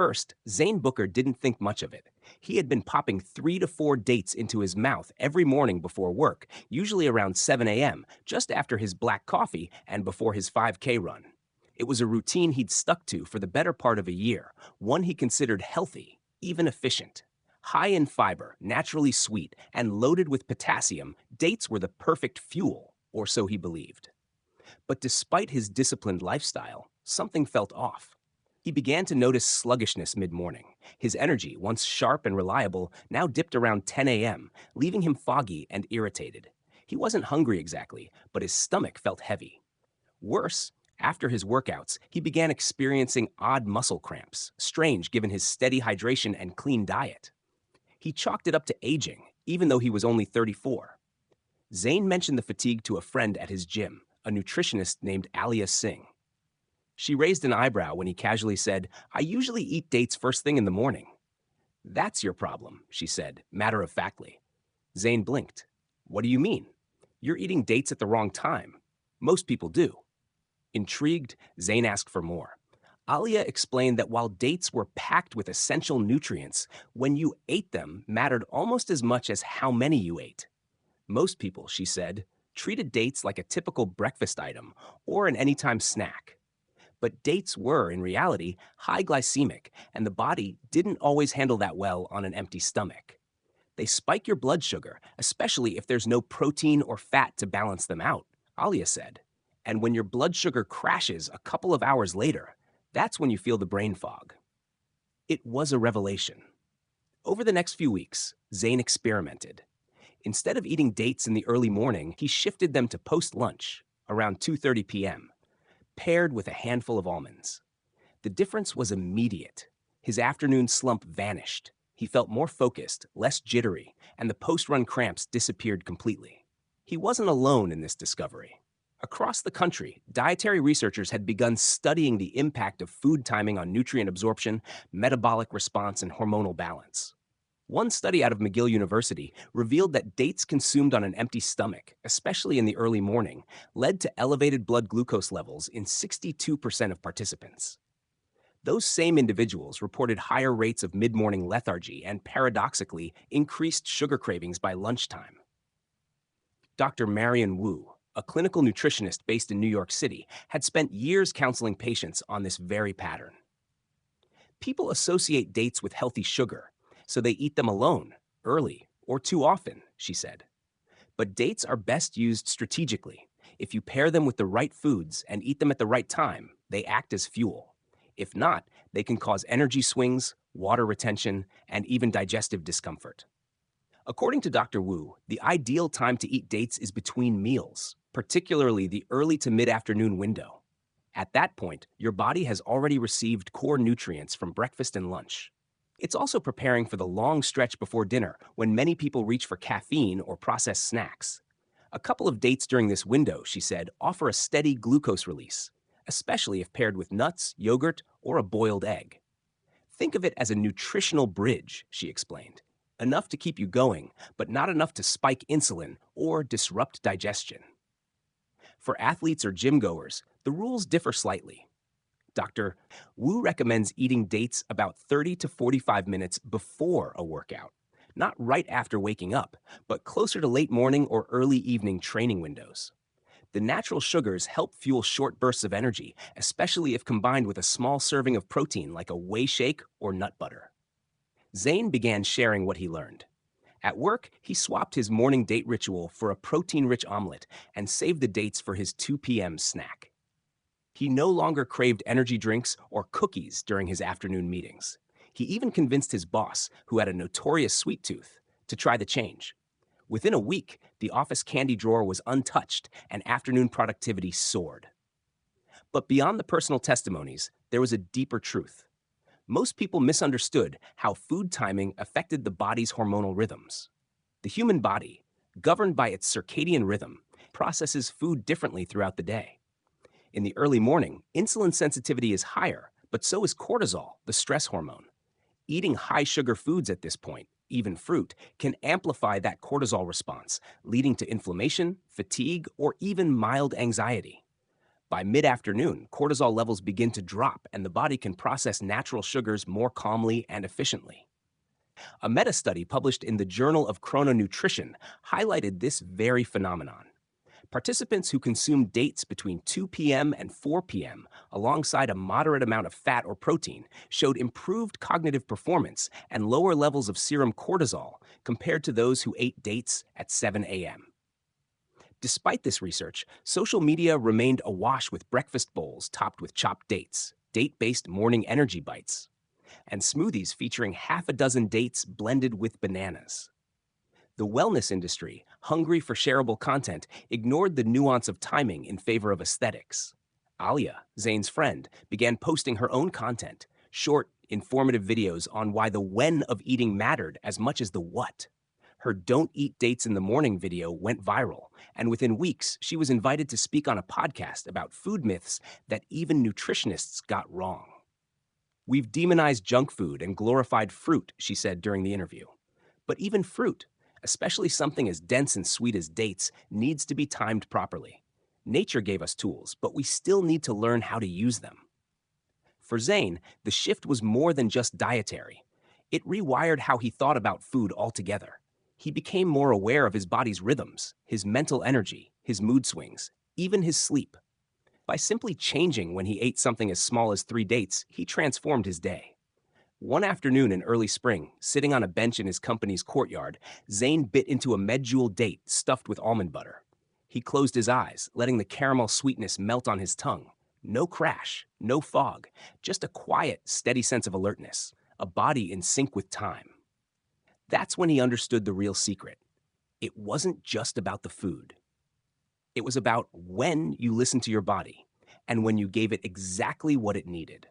first, Zane Booker didn't think much of it. He had been popping 3 to 4 dates into his mouth every morning before work, usually around 7 a.m., just after his black coffee and before his 5K run. It was a routine he'd stuck to for the better part of a year, one he considered healthy, even efficient. High in fiber, naturally sweet, and loaded with potassium, dates were the perfect fuel, or so he believed. But despite his disciplined lifestyle, something felt off. He began to notice sluggishness mid-morning. His energy, once sharp and reliable, now dipped around 10 a.m., leaving him foggy and irritated. He wasn't hungry exactly, but his stomach felt heavy. Worse, after his workouts, he began experiencing odd muscle cramps, strange given his steady hydration and clean diet. He chalked it up to aging, even though he was only 34. Zane mentioned the fatigue to a friend at his gym, a nutritionist named Alia Singh. She raised an eyebrow when he casually said, "I usually eat dates first thing in the morning." "That's your problem," she said, matter-of-factly. Zane blinked. "What do you mean? You're eating dates at the wrong time. Most people do." Intrigued, Zane asked for more. Alia explained that while dates were packed with essential nutrients, when you ate them mattered almost as much as how many you ate. Most people, she said, treated dates like a typical breakfast item or an anytime snack. But dates were, in reality, high glycemic, and the body didn't always handle that well on an empty stomach. They spike your blood sugar, especially if there's no protein or fat to balance them out, Alia said. And when your blood sugar crashes a couple of hours later, that's when you feel the brain fog. It was a revelation. Over the next few weeks, Zane experimented. Instead of eating dates in the early morning, he shifted them to post-lunch, around 2:30 p.m., paired with a handful of almonds. The difference was immediate. His afternoon slump vanished. He felt more focused, less jittery, and the post-run cramps disappeared completely. He wasn't alone in this discovery. Across the country, dietary researchers had begun studying the impact of food timing on nutrient absorption, metabolic response, and hormonal balance. One study out of McGill University revealed that dates consumed on an empty stomach, especially in the early morning, led to elevated blood glucose levels in 62% of participants. Those same individuals reported higher rates of mid-morning lethargy and, paradoxically, increased sugar cravings by lunchtime. Dr. Marion Wu, a clinical nutritionist based in New York City, had spent years counseling patients on this very pattern. People associate dates with healthy sugar, so they eat them alone, early, or too often, she said. But dates are best used strategically. If you pair them with the right foods and eat them at the right time, they act as fuel. If not, they can cause energy swings, water retention, and even digestive discomfort. According to Dr. Wu, the ideal time to eat dates is between meals, particularly the early to mid-afternoon window. At that point, your body has already received core nutrients from breakfast and lunch. It's also preparing for the long stretch before dinner when many people reach for caffeine or processed snacks. A couple of dates during this window, she said, offer a steady glucose release, especially if paired with nuts, yogurt, or a boiled egg. Think of it as a nutritional bridge, she explained. Enough to keep you going, but not enough to spike insulin or disrupt digestion. For athletes or gym goers, the rules differ slightly. Dr. Wu recommends eating dates about 30 to 45 minutes before a workout, not right after waking up, but closer to late morning or early evening training windows. The natural sugars help fuel short bursts of energy, especially if combined with a small serving of protein like a whey shake or nut butter. Zane began sharing what he learned. At work, he swapped his morning date ritual for a protein-rich omelet and saved the dates for his 2 p.m. snack. He no longer craved energy drinks or cookies during his afternoon meetings. He even convinced his boss, who had a notorious sweet tooth, to try the change. Within a week, the office candy drawer was untouched and afternoon productivity soared. But beyond the personal testimonies, there was a deeper truth. Most people misunderstood how food timing affected the body's hormonal rhythms. The human body, governed by its circadian rhythm, processes food differently throughout the day. In the early morning, insulin sensitivity is higher, but so is cortisol, the stress hormone. Eating high-sugar foods at this point, even fruit, can amplify that cortisol response, leading to inflammation, fatigue, or even mild anxiety. By mid afternoon, cortisol levels begin to drop and the body can process natural sugars more calmly and efficiently. A meta study published in the Journal of Chrononutrition highlighted this very phenomenon. Participants who consumed dates between 2 p.m. and 4 p.m., alongside a moderate amount of fat or protein, showed improved cognitive performance and lower levels of serum cortisol compared to those who ate dates at 7 a.m. Despite this research, social media remained awash with breakfast bowls topped with chopped dates, date based morning energy bites, and smoothies featuring half a dozen dates blended with bananas. The wellness industry, hungry for shareable content, ignored the nuance of timing in favor of aesthetics. Alia, Zayn's friend, began posting her own content, short, informative videos on why the when of eating mattered as much as the what. Her Don't Eat Dates in the Morning video went viral, and within weeks, she was invited to speak on a podcast about food myths that even nutritionists got wrong. "We've demonized junk food and glorified fruit," she said during the interview. But even fruit, especially something as dense and sweet as dates, needs to be timed properly. Nature gave us tools, but we still need to learn how to use them. For Zayn, the shift was more than just dietary. It rewired how he thought about food altogether. He became more aware of his body's rhythms, his mental energy, his mood swings, even his sleep. By simply changing when he ate something as small as 3 dates, he transformed his day. One afternoon in early spring, sitting on a bench in his company's courtyard, Zayn bit into a medjool date stuffed with almond butter. He closed his eyes, letting the caramel sweetness melt on his tongue. No crash, no fog, just a quiet, steady sense of alertness, a body in sync with time. That's when he understood the real secret. It wasn't just about the food. It was about when you listened to your body and when you gave it exactly what it needed.